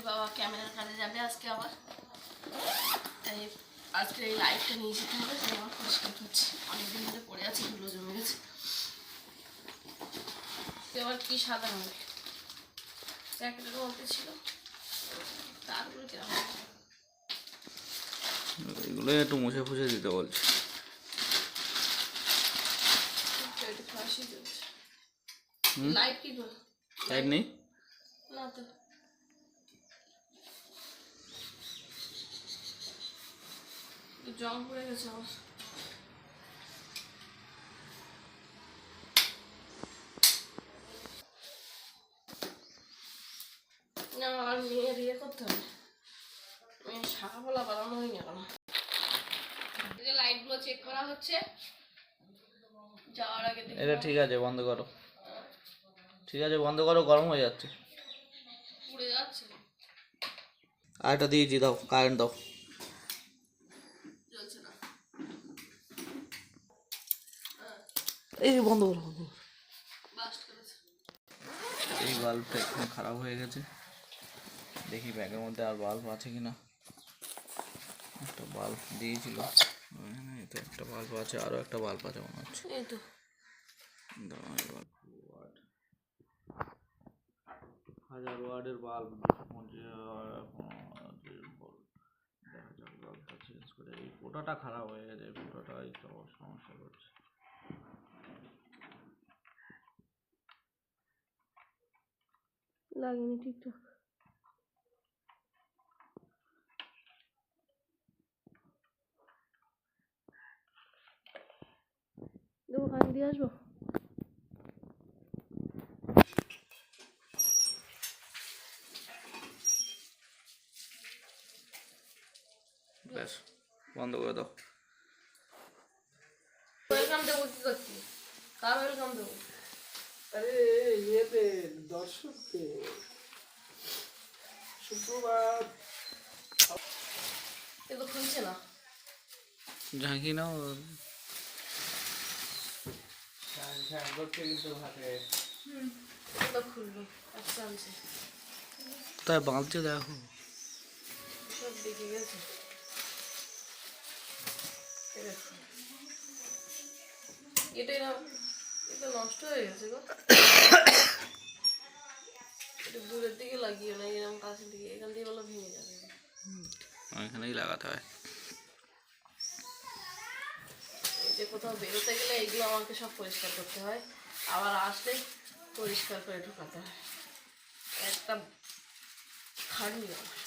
বাবা ক্যামেরার কাজে যাবে আজকে আবার, তাই আজকে এই লাইটটা নিয়ে যেতে হবে। তাই আমার পরিষ্কার হচ্ছে, অনেকদিন ধরে পড়ে আছে, ধুলো জমে গেছে। এবার কি সাদা হবে, প্যাকেটের মধ্যে ছিল, তারগুলো কিরকম এগুলো একটু মুছে ফুছে দিতে বলছি। লাইট কি করে, লাইট নেই না তো জং পড়ে গেছে আমার। না আমার মেয়ের ইয়ে করতে হবে, মেয়ের শাখা ফলা বানানো হয়নি এখন। এই যে লাইটগুলো চেক করা হচ্ছে যাওয়ার আগে। এটা ঠিক আছে, বন্ধ করো। ঠিক আছে বন্ধ করো, গরম হয়ে যাচ্ছে, পুড়ে যাচ্ছে। আর এটা দিয়েছি, দাও কারেন্ট দাও। জ্বলছে না, এই বন্ধ করো, বন্ধ করো। বাস্ট করেছে। এই বাল্বটা একটু খারাপ হয়ে গেছে, দেখি ব্যাগের মধ্যে আর বাল্ব আছে কিনা। একটা বাল্ব দিয়েছিল, এতে একটা বাল্ব আছে, আরও একটা বাল্ব আছে মনে হচ্ছে। এই তো দাঁড়াও, এই বাল্ব 1000 ওয়াটের বাল্ব, দেখা যাক বাল্বটা চেঞ্জ করে। এই ফোটাটা খারাপ হয়ে গেছে, এই ফোটাটা একটু সমস্যা করছে। লাগেনি ঠিকঠাক। দেবো, কারেন্ট দিয়ে আসবো। ব্যাস বন্ধ করে দাও। ওয়েলকাম দেবো কি করছি, কার ওয়েলকাম দেবো? আরে ইয়েতে দর্শককে সুপ্রভাত। এ তো খুলছে না। ঝাঁকি নাও। করতে কিন্তু ভাগে এটা তো খুলবে, আচ্ছা আনছে তাই বাঁধছে, দেখো সব দেখে গেছে। ঠিক আছে, এটা এটা নষ্ট হয়ে গেছে গো। এটা দূরের দিকে লাগিয়ে না, এরকম কাছের দিকে, এখান থেকে বলো ভেঙে যাবে। এখানেই লাগাতে হয়। এই যে কোথাও বেরোতে গেলে এইগুলো আমাকে সব পরিষ্কার করতে হয়, আবার আসলে পরিষ্কার করে ঢোকাতে হয়। একটা খাটনি আমার।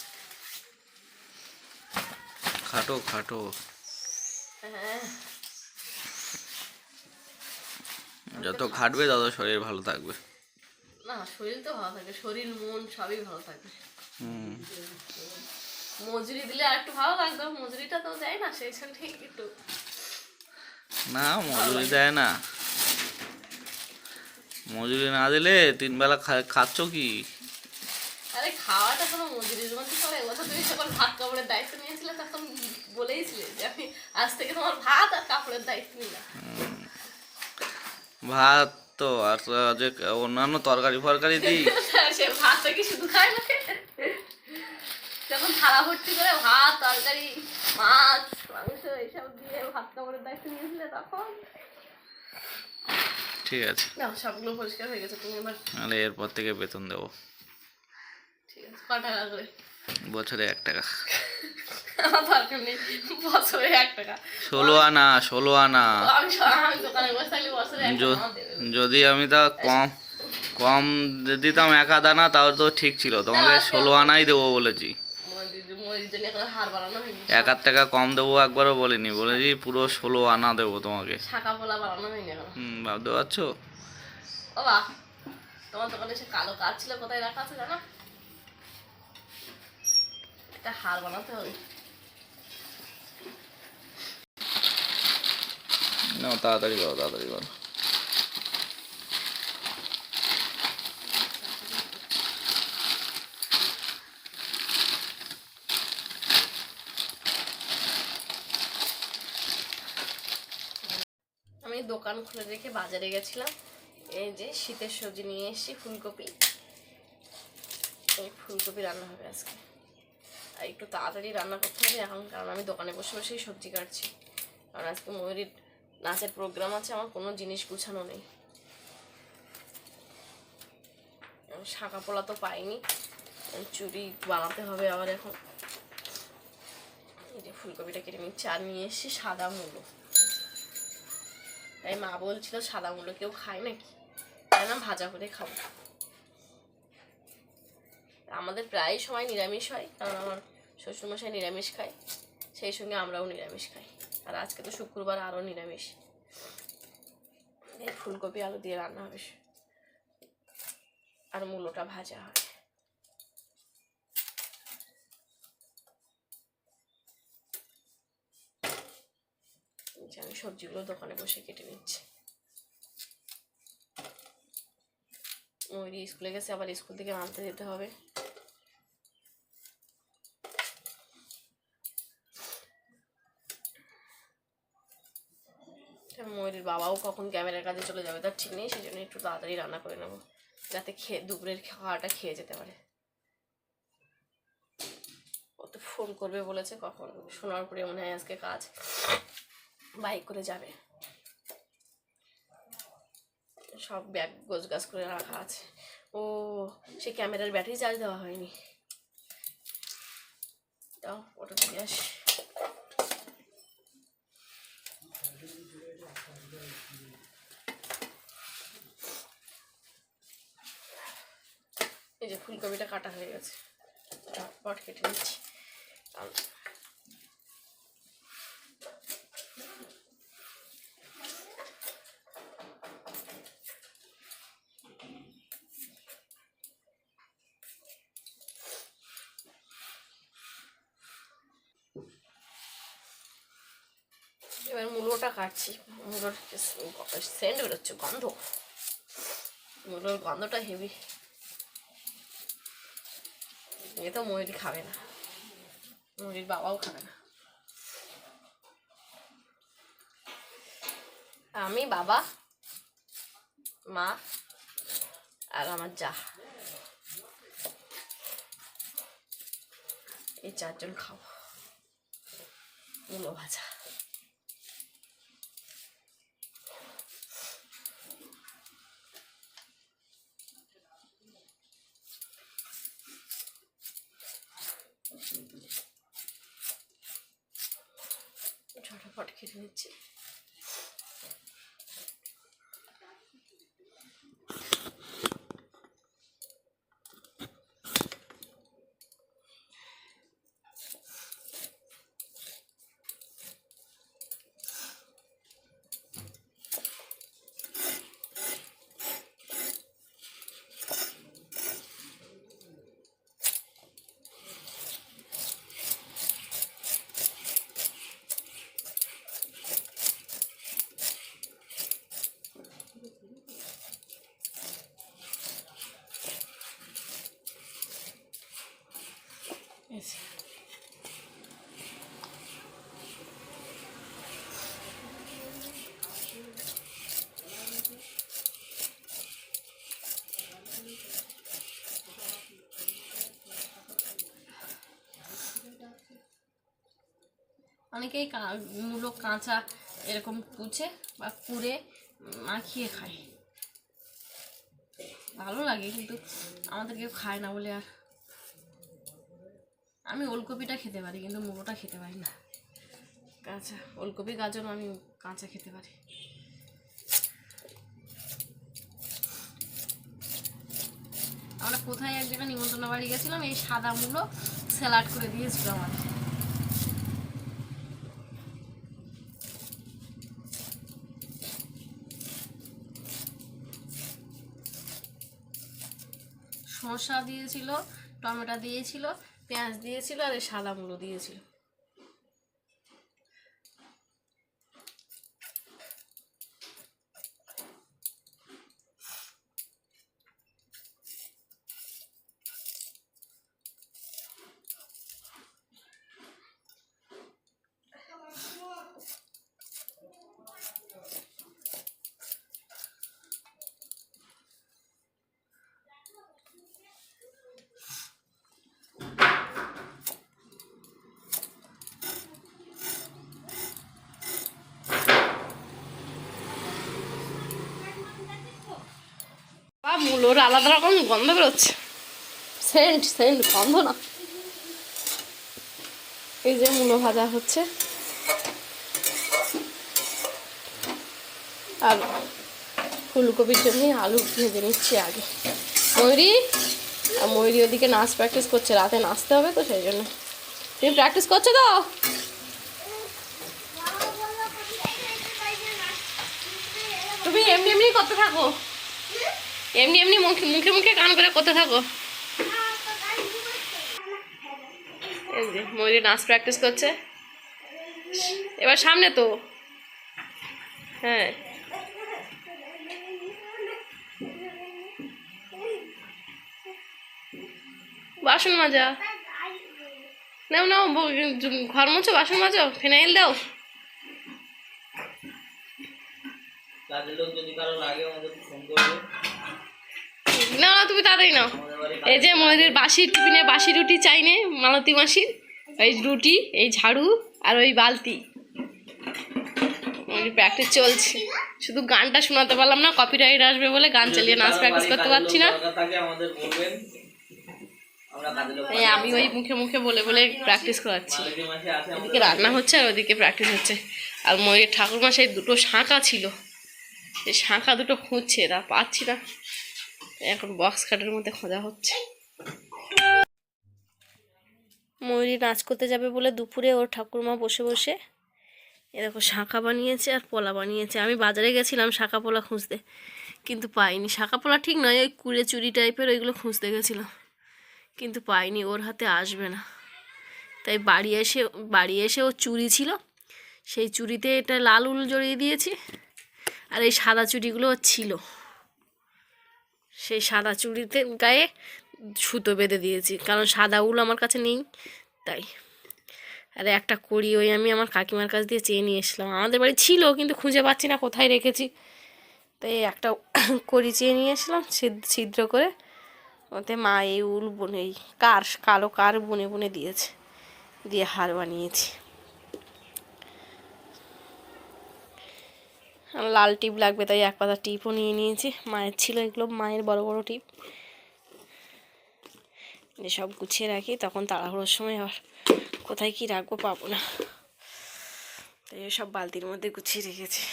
খাটো খাটো, হ্যাঁ, যত খাটবে তত শরীর ভালো থাকবে। না শরীর তো ভালো থাকে, শরীর মন সবই ভালো থাকবে। হুম, মজুরি দিলে আর একটু ভালো লাগতো, মজুরিটা তো দেয় না, সেই জন্য একটু। না মজুরি দেয় না, মজুরি না দিলে 3 বেলা খাচ্ছ কি? আরে খাওয়াটা কোনো মজুরির মধ্যে পড়ে? ও তো তুমি যখন ভাত কাপড়ের দায়িত্ব নিয়েছিলে তখন বলেইছিলে যে আমি আজ থেকে তোমার ভাত আর কাপড়ের দায়িত্ব নিলাম। ভাত তো আর যে অন্যান্য তরকারি ফরকারি দিই। সে ভাতটা কি শুধু খায় না, যখন থালা ভর্তি করে ভাত তরকারি মাছ মাংস এইসব দিয়ে ভাত কাপড়ের দায়িত্ব নিয়েছিলে তখন। ঠিক আছে, না সবগুলো পরিষ্কার হয়ে গেছে, তুমি এবার। তাহলে এরপর থেকে বেতন দেবো। ঠিক আছে, ক টাকা করে? বছরে 1 টাকা। আমার দরকার নেই, বছরে 1 টাকা। 16 আনা, 16 আনা। আমি দোকানে বসে থাকলে বছরে 1 টাকা দেবে। যদি আমি তা কম কম দিতাম 1 আনা, তাও তো ঠিক ছিল। তোমাকে 16 আনাই দেবো বলেছি। মরির জন্য এখন হার বাড়ানো হয়নি, 1 টাকা কম দেবো একবারও বলিনি, বলেছি পুরো 16 আনা দেবো তোমাকে। শাখা পোলা বাড়ানো হয়নি এখন। ভাবতে পারছো? বাবা তোমার দোকানে সে কালো কাজ ছিল, কোথায় রাখা আছে জানো? এটা হার বানাতে হবে। না তাড়াতাড়ি করো, তাড়াতাড়ি করো। আমি দোকান খুলে রেখে বাজারে গেছিলাম, এই যে শীতের সবজি নিয়ে এসেছি, ফুলকপি, এই ফুলকপি রান্না হবে আজকে। আর একটু তাড়াতাড়ি রান্না করতে হবে এখন, কারণ আমি দোকানে বসে বসেই সবজি কাটছি। কারণ আজকে ময়ূরীর নাচের প্রোগ্রাম আছে, আমার কোনো জিনিস গুছানো নেই। শাঁকা পোলা তো পাইনি, চুড়ি বানাতে হবে আবার এখন। এই যে ফুলকপিটা কেটে নিচ্ছি, আর নিয়ে এসেছি সাদা মূলো। তাই মা বলছিল সাদা মূলো কেউ খায় নাকি, তাই না ভাজা করে খাবো। আমাদের প্রায় সময় নিরামিষ হয়, কারণ আমার শ্বশুরমশাই নিরামিষ খায়, সেই সঙ্গে আমরাও নিরামিষ খাই। আর আজকে তো শুক্রবার, আরও নিরামিষ। এই ফুলকপি আলু দিয়ে রান্না হবে, আর মূলোটা ভাজা হবে। আমি সবজিগুলো দোকানে বসে কেটে নিচ্ছি। ময়ূরী স্কুলে গেছে, আবার স্কুল থেকে আনতে যেতে হবে। ময়ূরীর বাবাও কখন ক্যামেরার কাছে চলে যাবে তার ঠিক নেই, সেই জন্য একটু তাড়াতাড়ি রান্না করে নেবো, যাতে দুপুরের খাওয়াটা খেয়ে যেতে পারে। ও তো ফোন করবে বলেছে, কখন শোনার পরে মনে হয় আজকে কাজ, বাইক করে যাবে। সব ব্যাগ গোছগাছ করে রাখা আছে। ও সে ক্যামেরার ব্যাটারি চার্জ দেওয়া হয়নি, দাও ওটা দিয়ে আসি। এই যে ফুলকপিটা কাটা হয়ে গেছে, ঝটপট কেটে নিচ্ছি। এবার মূলোটা কাটছি। মূলোর সেন্ট বেরোচ্ছে, গন্ধ, মূলোর গন্ধটা হেভি। এ তো ময়ূরী খাবে না, ময়ূরীর বাবাও খাবে না। আমি, বাবা, মা আর আমার যা, এই 4 জন খাবো মূলো ভাজা। ঝটপট খেতে নিচ্ছি। অনেকেই মূলো কাঁচা এরকম কুচে বা কুড়ে মাখিয়ে খায়, ভালো লাগে, কিন্তু আমাদের কেউ খায় না বলে। আর আমি ওলকপিটা খেতে পারি, কিন্তু মূলোটা খেতে পারি না কাঁচা। ওলকপি গাজর আমি কাঁচা খেতে পারি। আমরা কোথায় এক জায়গায় নিমন্ত্রণ বাড়ি গেছিলাম, এই সাদা মূলো স্যালাড করে দিয়েছিল আমার। শসা দিয়েছিল, টমেটো দিয়েছিল, পেঁয়াজ দিয়েছিল, আর এই সাদা মূলো দিয়েছিল। ওর আলাদা রকম গন্ধ বেরোচ্ছে, সেন্ট সেন্ট গন্ধ না। এই যে মূলো ভাজা হচ্ছে, আর ফুলকপির জন্য আলু ভেজে নিচ্ছি আগে। ময়ূরী ওদিকে নাচ প্র্যাকটিস করছে, রাতে নাচতে হবে তো সেই জন্য। তুমি প্র্যাকটিস করছো তো? তুমি এমনি এমনি করতে থাকো, এমনি এমনি মুখে মুখে মুখে গান করে করতে থাকো। এই যে ময়ূরী নাচ প্র্যাকটিস করছে, এবার সামনে তো। হ্যাঁ, বাসন মাজা নাও নাও, ঘর মোছো, বাসন মাজো, ফিনাইল দাও। কাজের লোক যদি কারো লাগে আমাদের ফোন করবে। না না, তুমি তাড়াতাড়ি নাও। এই যে ময়ূরের বাসি টিফিনে বাসি রুটি চাইনে মালতী মাসির, এই রুটি, এই ঝাড়ু আর ওই বালতি। প্র্যাকটিস চলছে, শুধু গানটা শোনাতে পারলাম না, কপিরাইট আসবে বলে গান চালিয়ে নাচ প্র্যাকটিস করতে পারছি না। আমি ওই মুখে মুখে বলে বলে প্র্যাকটিস করাচ্ছি। এদিকে রান্না হচ্ছে আর ওদিকে প্র্যাকটিস হচ্ছে। আর ময়ূরের ঠাকুরমা সেই দুটো শাঁখা ছিল, এই শাঁখা দুটো খুঁজছে, তা পাচ্ছি না, এখন বক্স কাটের মধ্যে খোঁজা হচ্ছে। ময়ূরী নাচ করতে যাবে বলে দুপুরে ওর ঠাকুরমা বসে বসে এ দেখো শাঁখা বানিয়েছে আর পলা বানিয়েছে। আমি বাজারে গেছিলাম শাঁখা পলা খুঁজতে, কিন্তু পাইনি। শাঁখা পলা ঠিক নয়, ওই কুড়ে চুড়ি টাইপের ওইগুলো খুঁজতে গেছিলাম, কিন্তু পাইনি। ওর হাতে আসবে না, তাই বাড়ি এসে ও চুড়ি ছিল, সেই চুড়িতে এটা লাল উল জড়িয়ে দিয়েছি, আর এই সাদা চুড়িগুলো ছিল, সেই সাদা চুড়িতে গায়ে সুতো বেঁধে দিয়েছি, কারণ সাদা উল আমার কাছে নেই তাই। আর একটা কড়ি ওই আমি আমার কাকিমার কাছ দিয়ে চেয়ে নিয়ে এসলাম, আমাদের বাড়ি ছিল কিন্তু খুঁজে পাচ্ছি না কোথায় রেখেছি, তাই একটা কড়ি চেয়ে নিয়ে এসলাম ছিদ্র করে, ওতে মা এই উল বুনে, এই কালো কার বুনে বুনে দিয়েছে, দিয়ে হার বানিয়েছি। লাল টিপ লাগবে তাই এক পাতা টিপও নিয়ে নিয়েছি, মায়ের ছিল এগুলো, মায়ের বড় বড় টিপ। সব গুছিয়ে রাখি, তখন তাড়াহুড়োর সময় আবার কোথায় কি রাখবো পাবো না, তাই সব বালতির মধ্যে গুছিয়ে রেখেছি।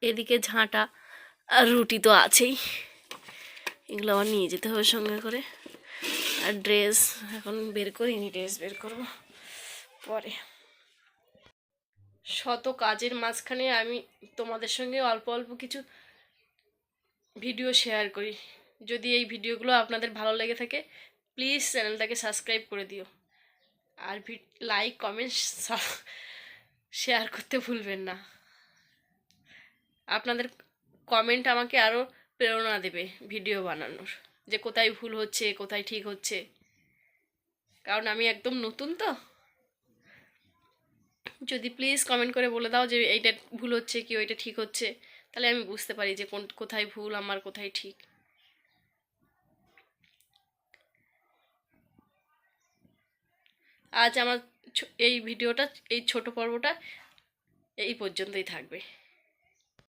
এদিকে ঝাঁটা আর রুটি তো আছেই, এগুলো আবার নিয়ে যেতে হবে সঙ্গে করে। আর ড্রেস এখন বের করিনি, ড্রেস বের করবো পরে। শত কাজের মাঝখানে আমি তোমাদের সঙ্গে অল্প অল্প কিছু ভিডিও শেয়ার করি। যদি এই ভিডিওগুলো আপনাদের ভালো লেগে থাকে প্লিজ চ্যানেলটাকে সাবস্ক্রাইব করে দিও, আর লাইক কমেন্ট শেয়ার করতে ভুলবেন না। আপনাদের কমেন্ট আমাকে আরও প্রেরণা দেবে ভিডিও বানানোর, যে কোথায় ভুল হচ্ছে কোথায় ঠিক হচ্ছে, কারণ আমি একদম নতুন তো। যদি প্লিজ কমেন্ট করে বলে দাও যে এইটা ভুল হচ্ছে কি ওইটা ঠিক হচ্ছে, তাহলে আমি বুঝতে পারি যে কোথায় ভুল আমার কোথায় ঠিক। আজ আমার এই ভিডিওটা, এই ছোট পর্বটা এই পর্যন্তই থাকবে।